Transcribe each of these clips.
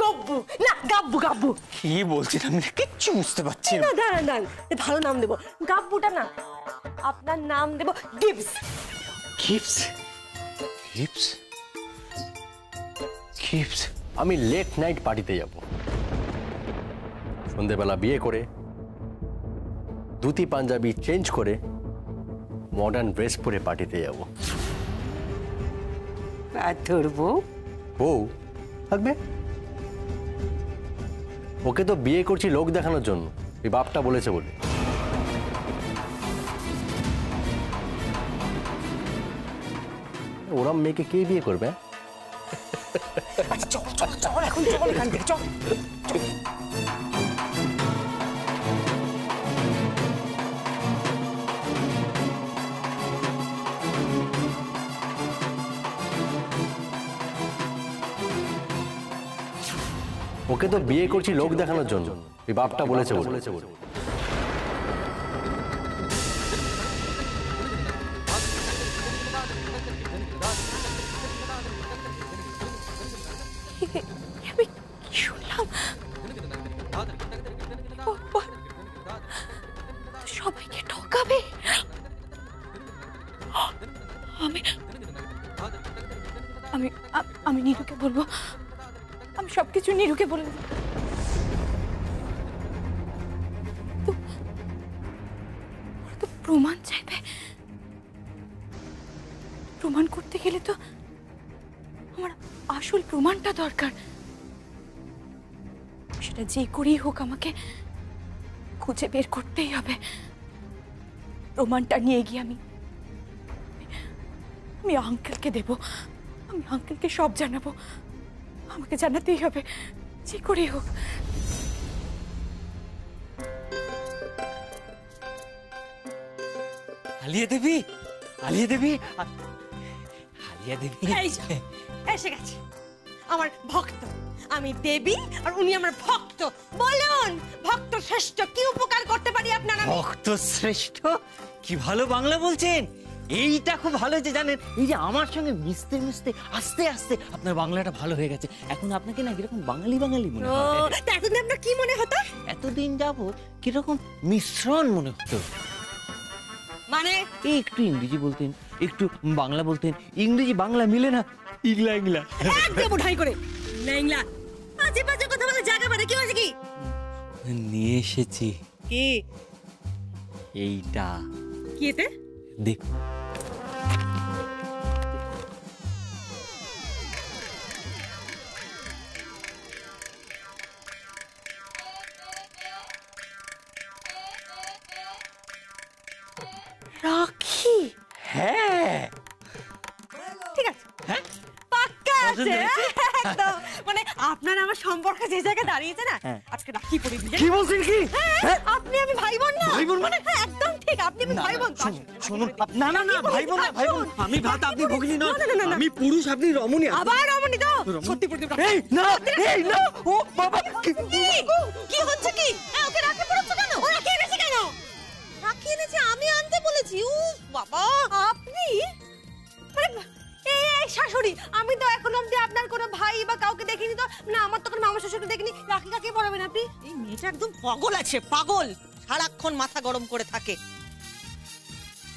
গব্বু না গাব্বু গাব্বু। কি বলছেন আমি কিচ্ছু বুঝতে পারছি না। দাঁড়ান দাঁড়ান, ভালো নাম দেবো। গাব্বুটা না, আপনার নাম দেবো গিবস। গিবস? গিবস? গিবস? আমি লেট নাইট পার্টিতে যাব, সন্ধেবেলা বিয়ে করে ধুতি পাঞ্জাবি চেঞ্জ করে মডার্ন ড্রেস পরে পার্টিতে যাব। আর তোর বউ? বউ থাকবে। ওকে তো বিয়ে করছি লোক দেখানোর জন্য, এই বাপটা বলেছে বলে। ওরম মেয়েকে কে বিয়ে করবে? চল চল চল, এখন চল এখান থেকে, চল। ওকে তো বিয়ে করছি লোক দেখানোর জন্য, এই বাপটা বলেছে বলে। সবাইকে ঠকাবে। আমি নীরুকে বলবো, আমি সবকিছু নীরুকে বলে দেব। তো প্রমাণ চাইবে, প্রমাণ করতে গেলে তো আমার আসল প্রমাণটা দরকার। সেটা যে করেই হোক আমাকে খুঁজে বের করতেই হবে। প্রমাণটা নিয়ে গিয়ে আমি আঙ্কেলকে দেব, আমি আঙ্কেলকে সব জানাবো। আমাকে জানাতেই হবে যে করেই হোক। আলিয়া দেবী, আলিয়া দেবী, আলিয়া দেবী এসে গেছে আমার ভক্ত। আমি দেবী আর উনি আমার ভক্ত। বলুন ভক্ত শ্রেষ্ঠ কি উপকার করতে পারি আপনার? ভক্ত শ্রেষ্ঠ? কি ভালো বাংলা বলছেন। এইটা খুব ভালো যে জানেন, এই যে আমার সঙ্গে মিশতে মিশতে আস্তে আস্তে আপনার বাংলাটা ভালো হয়ে গেছে। এখন আপনাকে না কিরকম বাঙালি বাঙালি মনে হয়। এতদিন আপনার কি মনে হতো? এতদিন যাবত কিরকম মিশ্রণ মনে হতো। মানে একটু ইংরেজি বলতেন, একটু বাংলা বলতেন, ইংরেজি বাংলা মিলে না ইংলা ইংলা একদম উঠাই করে ইংলা। আজে বাজে কথা বলে জায়গা মানে কি হয়েছে? কি নিয়ে এসেছি? কি এইটা কি? এতে দেখ, রাখি। হ্যাঁ ঠিক আছে, হ্যাঁ পাক্কা আছে পছন্দ হয়েছে? একদম। মানে আপনার আমার সম্পর্ক যে জায়গায় দাঁড়িয়েছে না, আজকে রাখি পরে দিলে। কি বলছেন? কি আপনি আমি ভাই বোন না? ভাই বোন মানে? হ্যাঁ, একদম ঠিক, আপনি আমি ভাই বোন। শুনুন, না না না, ভাই বোন না, ভাই বোন। আমি ভাত, আপনি ভগিনী নন। আমি পুরুষ, আপনি রমণী। আবার রমণী তো সত্যি পড়তে। এই না, এই না, ও বাবা কি হচ্ছে? কি ওকে রাখি পড়াচ্ছ কেন? ও রাখি এনেছে কেন? রাখি এনেছে আমি আনতে বলেছি। ও বাবা, আপনি এই শাশুড়ি, আমি তো এখন অবধি আপনার কোনো ভাই বা কাউকে দেখিনি তো না। আমার তো কোনো মামা শ্বশুরকে দেখিনি। রাখি কাকে পড়াবেন আপনি? এই মেয়েটা একদম পাগল আছে, পাগল। সারাক্ষণ মাথা গরম করে থাকে।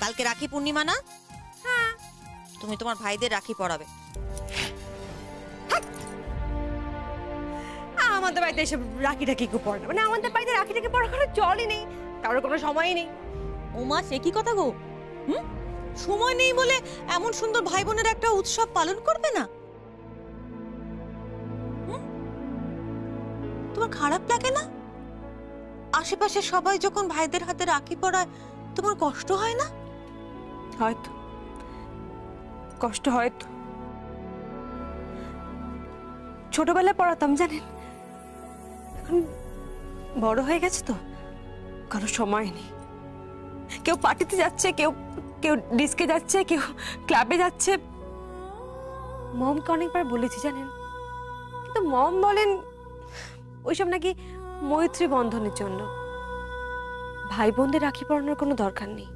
কালকে রাখি পূর্ণিমা না? হ্যাঁ। তুমি তোমার ভাইদের রাখি পড়াবে। আমাদের বাড়িতে এসে রাখিটা কি পড়ে না? মানে আমাদের বাড়িতে রাখিটাকে পড়া কোনো চলই নেই, কারোর কোনো সময়ই নেই। ওমা, সে কি কথা গো? সময় নেই বলে এমন সুন্দর ভাই বোনের একটা উৎসব পালন করবে না? তোমার খারাপ লাগে না? আশেপাশে সবাই যখন ভাইদের হাতে রাখি পরায় তোমার কষ্ট হয় না? হয়তো কষ্ট হয়তো। ছোটবেলায় পড়াতাম জানেন, এখন বড় হয়ে গেছে তো কারো সময় নেই। কেউ পার্টিতে যাচ্ছে, কেউ কেউ ডিস্কে যাচ্ছে, কেউ ক্লাবে যাচ্ছে। মমকে অনেকবার বলেছি জানেন, কিন্তু মম বলেন ওইসব নাকি মৈত্রী বন্ধনের জন্য, ভাই বোনদের রাখি পরানোর কোনো দরকার নেই।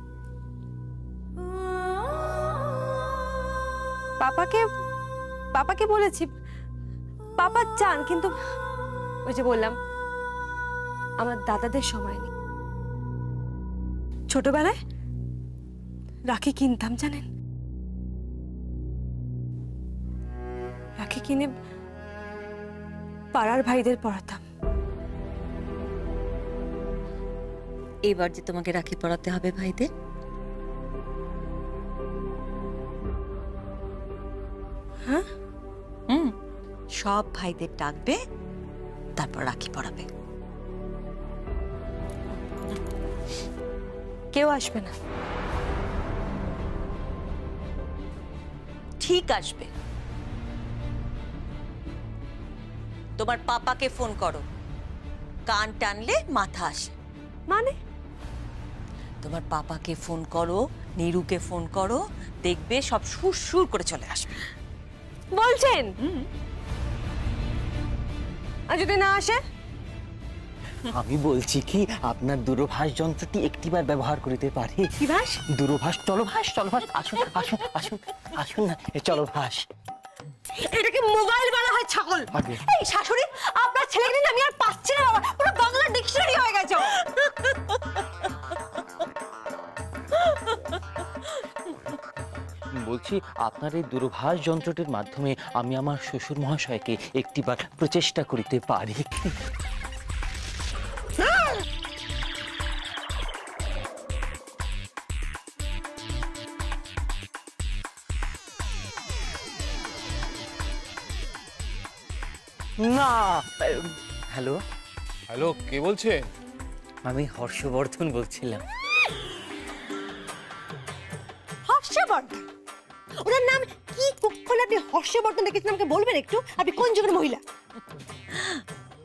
পাপাকে বলেছি, পাপা চান, কিন্তু ওই যে বললাম আমার দাদাদের সময় নেই। ছোটবেলায় রাখি কিনতাম জানেন, রাখি কিনে পাড়ার ভাইদের পড়াতাম। এবার যে তোমাকে রাখি পরাতে হবে ভাইদের, হ্যাঁ সব ভাইদের ডাকবে, তারপর রাখি পরাবে। কেউ আসবে না? ঠিক আসবে। তোমার পাপাকে ফোন করো, কান টানলে মাথা আসে। মানে তোমার পাপাকে ফোন করো, নীরুকে ফোন করো, দেখবে সব সুর করে চলে আসবে। বলছেন? আর যদি না আসে? আমি বলছি কি, আপনার দূরভাষ যন্ত্রটি একটিবার ব্যবহার করিতে পারি। কি ভাস? দূরভাষ, চলভাষ, চলভাষ। আসুন আসুন আসুন আসুন না, চলভাষ। এটাকে মোবাইল বলা হয় ছাগল। আগে। এই শাশুড়ি, আপনার ছেলেকে নিয়ে আমি আর পাচ্ছি না বাবা, পুরো বাংলা ডিকশনারি হয়ে গেছে ও। বলছি, আপনার এই দূরভাষ যন্ত্রটির মাধ্যমে আমি আমার শ্বশুর মহাশয়কে একটিবার প্রচেষ্টা করিতে পারি। না। হ্যালো, হ্যালো, কে বলছেন? আমি হর্ষবর্ধন বলছিলাম। হর্ষবর্ধন? ওনার নাম কি কুক্ষণে আপনি হর্ষবর্ধন রেখেছেন আমাকে বলবেন একটু? আপনি কোন যুগের মহিলা?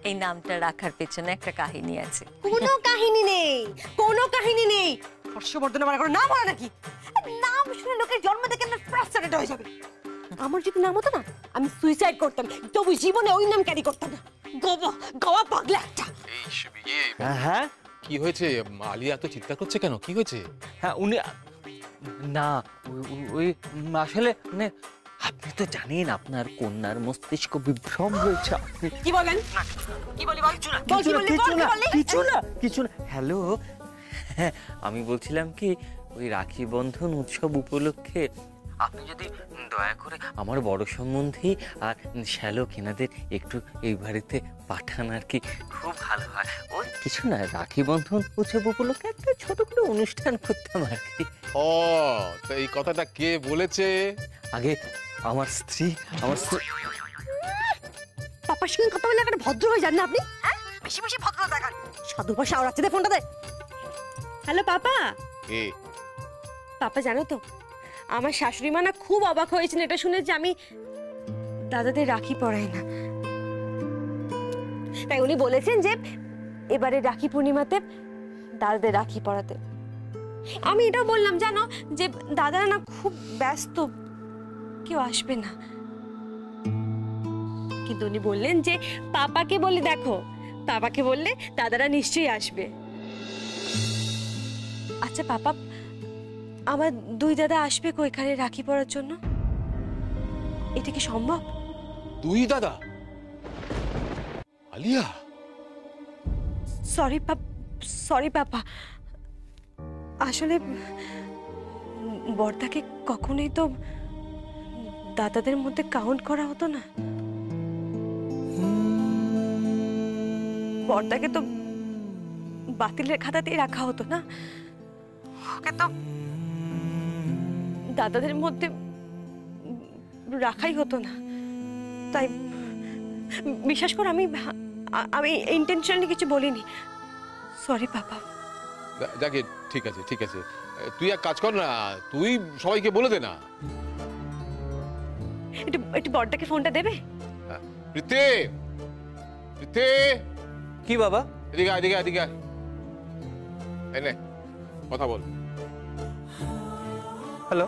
এই নামটা রাখার পেছনে একটা কাহিনী আছে। কোনো কাহিনী নেই, কোনো কাহিনী নেই। হর্ষবর্ধন আমার কোনো নাম হয় নাকি? নাম শুনে লোকের জন্ম থেকে আমার ফ্রাস্ট্রেটেড হয়ে যাবে। আমার যদি নাম হতো না, আমি সুইসাইড করতাম, তবু জীবনে ওই নাম ক্যারি করতাম না। গোবা গাওয়া পাগলা একটা। হ্যাঁ হ্যাঁ কি হয়েছে? আলিয়া এত চিৎকার করছে কেন? কি হয়েছে? হ্যাঁ, উনি না, ওই আসলে মানে আপনি তো জানেন আপনার কন্যার মস্তিষ্ক বিভ্রম হয়েছে। আপনি কি বলেন? কি বলি বল? বল, কি বললি? বল, কি বললি? কিছু না। হ্যালো, হ্যাঁ, আমি বলছিলাম কি, ওই রাখি বন্ধন উৎসব উপলক্ষে আপনি যদি দয়া করে আমার বড় সম্বন্ধী আর শ্যালক এনাদের একটু এই বাড়িতে পাঠান আর কি, খুব ভালো হয়। ওই কিছু না, রাখি বন্ধন উৎসব উপলক্ষে একটা ছোট করে অনুষ্ঠান করতাম আর কি। ও, তো এই কথাটা কে বলেছে? আগে আমার স্ত্রী। পাপার সঙ্গে কথা বললে একটা ভদ্র হয়ে যান না আপনি? হ্যাঁ, বেশি বেশি ভদ্রতা দেখান। সাধু ভাষা ওড়াচ্ছে, দে ফোনটা দে। Hello papa. কে? পাপা জানো তো, আমার শাশুড়ি মা না খুব অবাক হয়েছেন এটা শুনে যে আমি দাদাদের রাখি পরাই না। তাই উনি বলেছেন যে এবারে রাখি পূর্ণিমাতে দাদাদের রাখি পরাতে। আমি এটাও বললাম জানো যে দাদারা না খুব ব্যস্ত, কেউ আসবে না। কিন্তু উনি বললেন যে পাপাকে বলে দেখো, পাপাকে বললে দাদারা নিশ্চয়ই আসবে। আচ্ছা পাপা, আমার দুই দাদা আসবে এখানে রাখি পরার জন্য? এটা কি সম্ভব? দুই দাদা? আলিয়া, সরি পাপা, আসলে বর্দাকে কখনোই তো দাদাদের মধ্যে কাউন্ট করা হতো না। বর্দাকে তো বাতিলের খাতাতেই রাখা হতো না, ওকে তো দাদাদের মধ্যে রাখাই হতো না। তাই বিশ্বাস কর, আমি ইন্টেনশনালি কিছু বলিনি। সরি পাপা। যাকে, ঠিক আছে ঠিক আছে, তুই এক কাজ কর না, তুই সবাইকে বলে দে না। একটু বড়টাকে ফোনটা দেবে? প্রীতি, প্রীতি, কি বাবা? এদিকে আয়, এদিকে আয়, এদিকে আয়। এই নে, কথা বল। হ্যালো।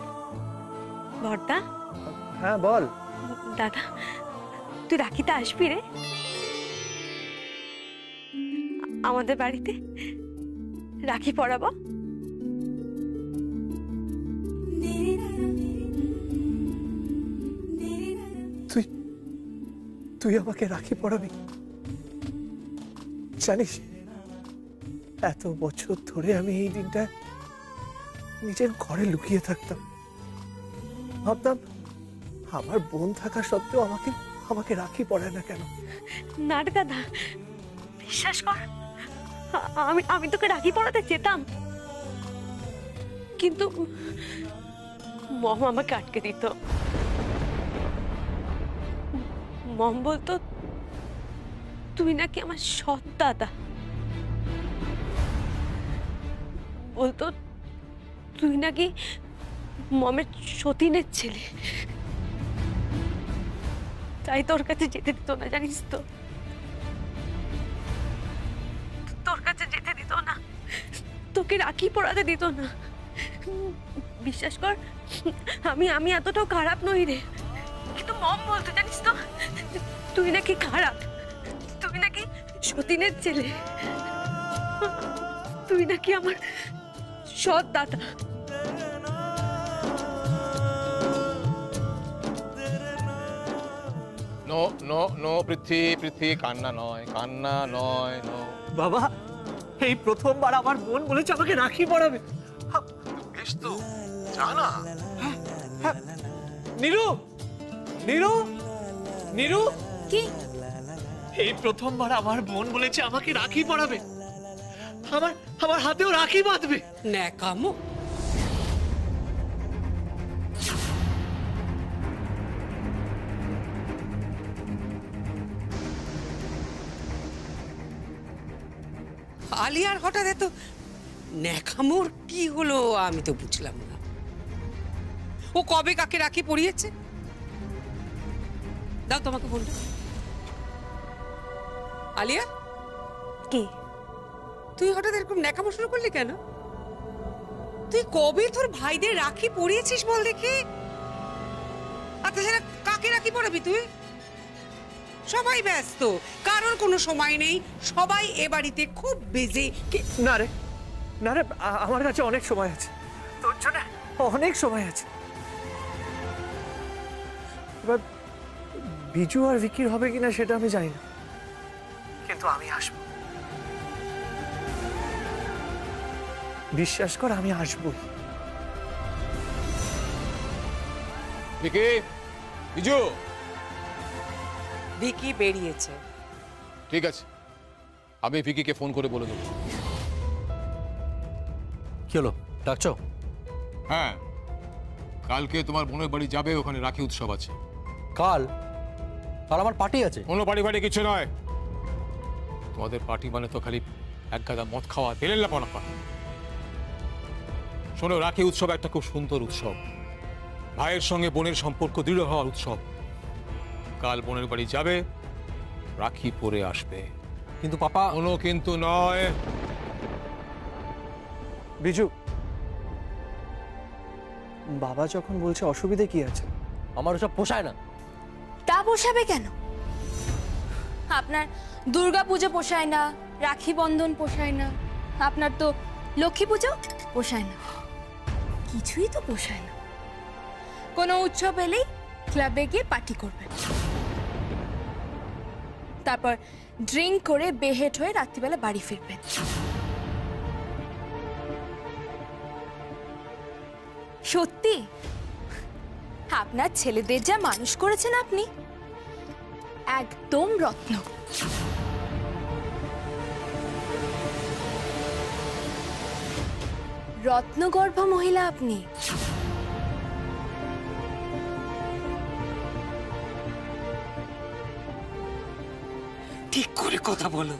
বড়দা। হ্যাঁ বল। দাদা, তুই রাখিতে আসবি রে আমাদের বাড়িতে? রাখি পরাবো। তুই আমাকে রাখি পড়াবি। জানিস, এত বছর ধরে আমি এই দিনটা নিজের ঘরে লুকিয়ে থাকতাম। ভাবতাম আমার বোন থাকা সত্ত্বেও আমাকে আমাকে রাখি পড়ায় না কেন। না রে দাদা, বিশ্বাস কর, আমি আমি তোকে রাখি পড়াতে যেতাম, কিন্তু মম আমাকে আটকে দিত। মম বলতো তুই নাকি আমার সৎ দাদা, বলতো তুই নাকি মমের সতীনের ছেলে, তাই তোর কাছে যেতে দিত না, জানিস তো? তোর কাছে যেতে দিত না, তোকে রাখি পড়াতে দিত না। বিশ্বাস কর, আমি আমি এতটাও খারাপ নই রে, কিন্তু মম বলতো, জানিস তো, তুই নাকি খারাপ, তুই নাকি সতীনের ছেলে, তুই নাকি আমার সৎ দাদা। No no no Prithvi, Prithvi, কান্না নয়, কান্না নয়, নো। বাবা, এই প্রথমবার আমার বোন বলেছে আমাকে রাখি পড়াবে। বেশ তো, যা না। নীরু, নীরু, নীরু, কি? এই প্রথমবার আমার বোন বলেছে আমাকে রাখি পড়াবে। আমার আমার হাতেও রাখি বাঁধবে। ন্যাকামো। আলিয়ার হঠাৎ এত ন্যাকামোর কি হলো আমি তো বুঝলাম না। ও কবে কাকে রাখি পড়িয়েছে? দাও তোমাকে ফোনটা। আলিয়া, কি? তুই হঠাৎ এরকম ন্যাকামো শুরু করলি কেন? তুই কবে তোর ভাইদের রাখি পরিয়েছিস বল দেখি? আর তাছাড়া কাকে রাখি পরাবি তুই? সবাই ব্যস্ত, কারোর কোনো সময় নেই, সবাই এ বাড়িতে খুব বিজি। না রে, না রে, আমার কাছে অনেক সময় আছে, তোর জন্য অনেক সময় আছে। এবার বিজু আর ভিকির হবে কিনা সেটা আমি জানি না, কিন্তু আমি আসবো। বিশ্বাস কর, আমি আসবই। ভিকি, বিজু, ভিকি বেরিয়েছে। ঠিক আছে, আমি ভিকিকে ফোন করে বলে দেবো। কি হলো, ডাকছো? হ্যাঁ, কালকে তোমার বোনের বাড়ি যাবে, ওখানে রাখি উৎসব আছে। কাল? কাল আমার পার্টি আছে। কোনো বাড়ি বাড়ি কিছু নয়, তোমাদের পার্টি মানে তো খালি এক গাদা মদ খাওয়া, তেলেল্লাপনা করা। শোনো, রাখি উৎসব একটা খুব সুন্দর উৎসব, ভাইয়ের সঙ্গে বোনের সম্পর্ক দৃঢ় হওয়ার উৎসব। কাল বোনের বাড়ি যাবে, রাখি পরে আসবে। কিন্তু পাপা। কোনো কিন্তু নয়। বিজু, বাবা যখন বলছে অসুবিধে কি আছে? আমার ওসব পোষায় না। তা পোষাবে কেন? আপনার দুর্গা পুজো পোষায় না, রাখি বন্ধন পোষায় না, আপনার তো লক্ষ্মী পুজো পোষায় না, কিছুই তো পোষায় না। কোনো উৎসব এলেই ক্লাবে গিয়ে পার্টি করবেন, তারপর ড্রিঙ্ক করে বেহেট হয়ে রাত্রিবেলা বাড়ি ফিরবেন। সত্যি আপনার ছেলেদের যা মানুষ করেছেন আপনি, একদম রত্ন। রত্নগর্ভ মহিলা আপনি। ঠিক করে কথা বলো।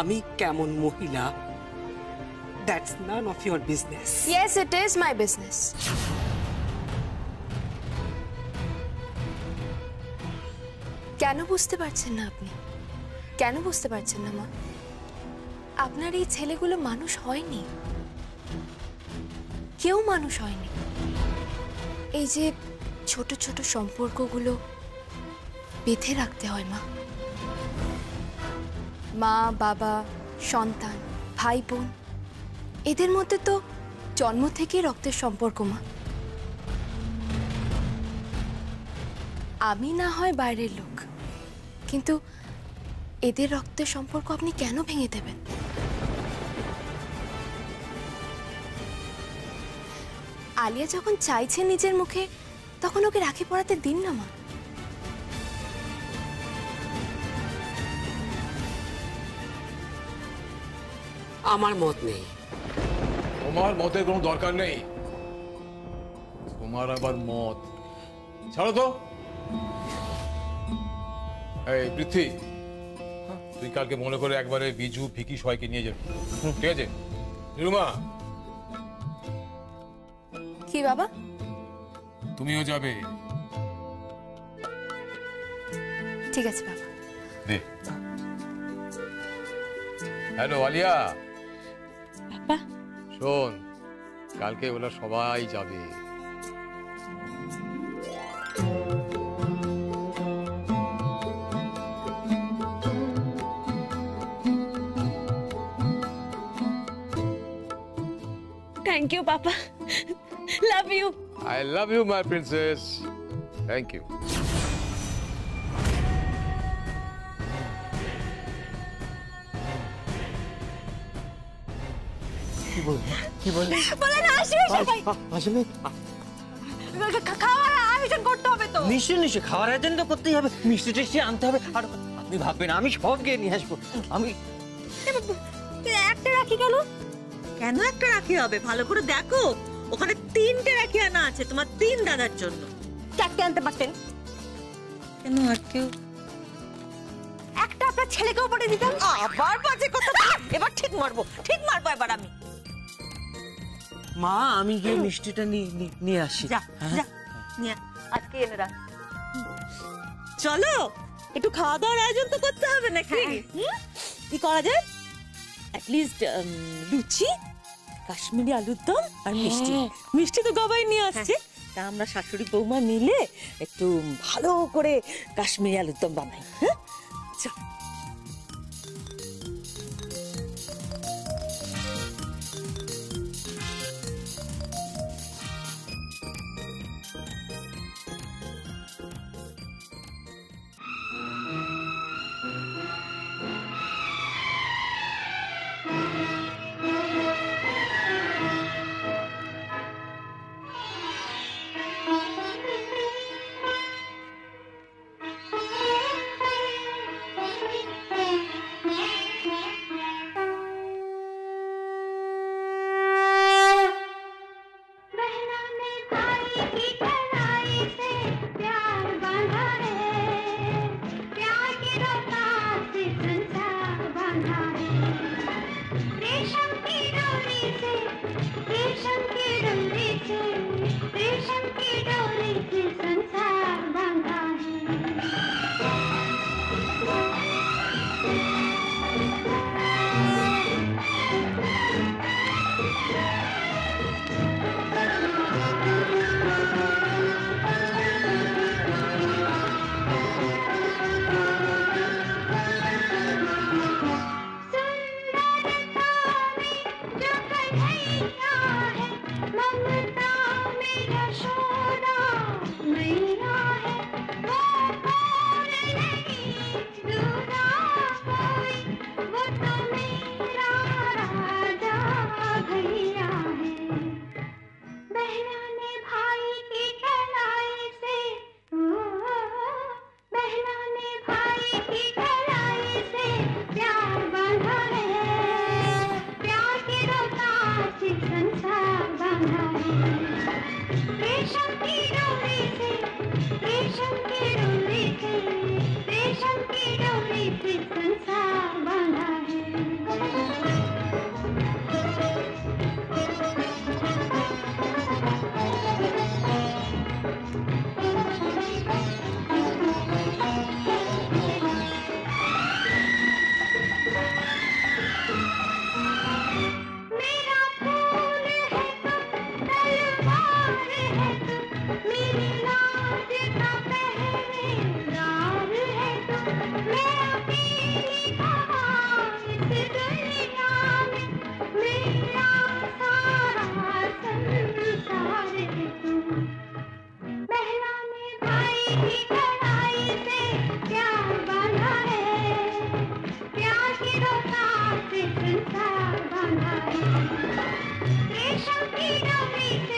আমি কেমন মহিলা, that's none of your business. Yes, it is my business. কেন বুঝতে পারছেন না আপনি? কেন বুঝতে পারছেন না মা? আপনার এই ছেলেগুলো মানুষ হয়নি, কেউ মানুষ হয়নি। এই যে ছোট ছোট সম্পর্কগুলো বেঁধে রাখতে হয় মা, মা বাবা সন্তান ভাই বোন, এদের মধ্যে তো জন্ম থেকেই রক্তের সম্পর্ক মা। আমি না হয় বাইরের লোক, কিন্তু এদের রক্তের সম্পর্ক আপনি কেন ভেঙে দেবেন? আলিয়া যখন চাইছে নিজের মুখে, তখন ওকে রাখি পরাতে দিন না মা। আমার মত নেই। তোমার মতের কোনো দরকার নেই। তোমার আবার মত, ছাড়ো তো। এই পৃথ্বী, তুই কালকে মনে করে একবারে বিজু ভিকি সবাইকে নিয়ে যাবি, ঠিক আছে? নিরুমা, কি বাবা? তুমিও যাবে। ঠিক আছে বাবা। দে। হ্যালো আলিয়া। বাবা, শোন, কালকে ওরা সবাই যাবে। Thank you papa, love you. I love you, my princess. Thank you. বলে না আসবে সবাই। আসলে খাওয়ার আয়োজন করতে হবে তো। নিশ্চয়ই নিশ্চয়ই খাওয়ার আয়োজন তো করতেই হবে, মিষ্টি টেস্টি আনতে হবে। আর আপনি ভাববেন আমি সব গিয়ে নিয়ে আসবো। আমি একটা রাখি গেল কেন একটা রাখি হবে? ভালো করে দেখো, ওখানে 3টে রাখি আনা আছে তোমার 3 দাদার জন্য। চারটে আনতে পারতেন। কেন আর কেউ? একটা আপনার ছেলেকেও পড়ে দিতাম। আবার বাজে কথা। এবার ঠিক মারবো এবার আমি। মা, আমি গিয়ে মিষ্টিটা নিয়ে আসি। যা যা নিয়ে আজকে এনে রাখ। চলো, একটু খাওয়া দাওয়ার আয়োজন তো করতে হবে নাকি? কি করা যায়? অ্যাটলিস্ট লুচি, কাশ্মীরি আলুর দম আর মিষ্টি। মিষ্টি তো গবাই নিয়ে আসছে, তা আমরা শাশুড়ি বৌমা মিলে একটু ভালো করে কাশ্মীরি আলুর দম বানাই। হ্যাঁ, চল। रेशम की डोरी से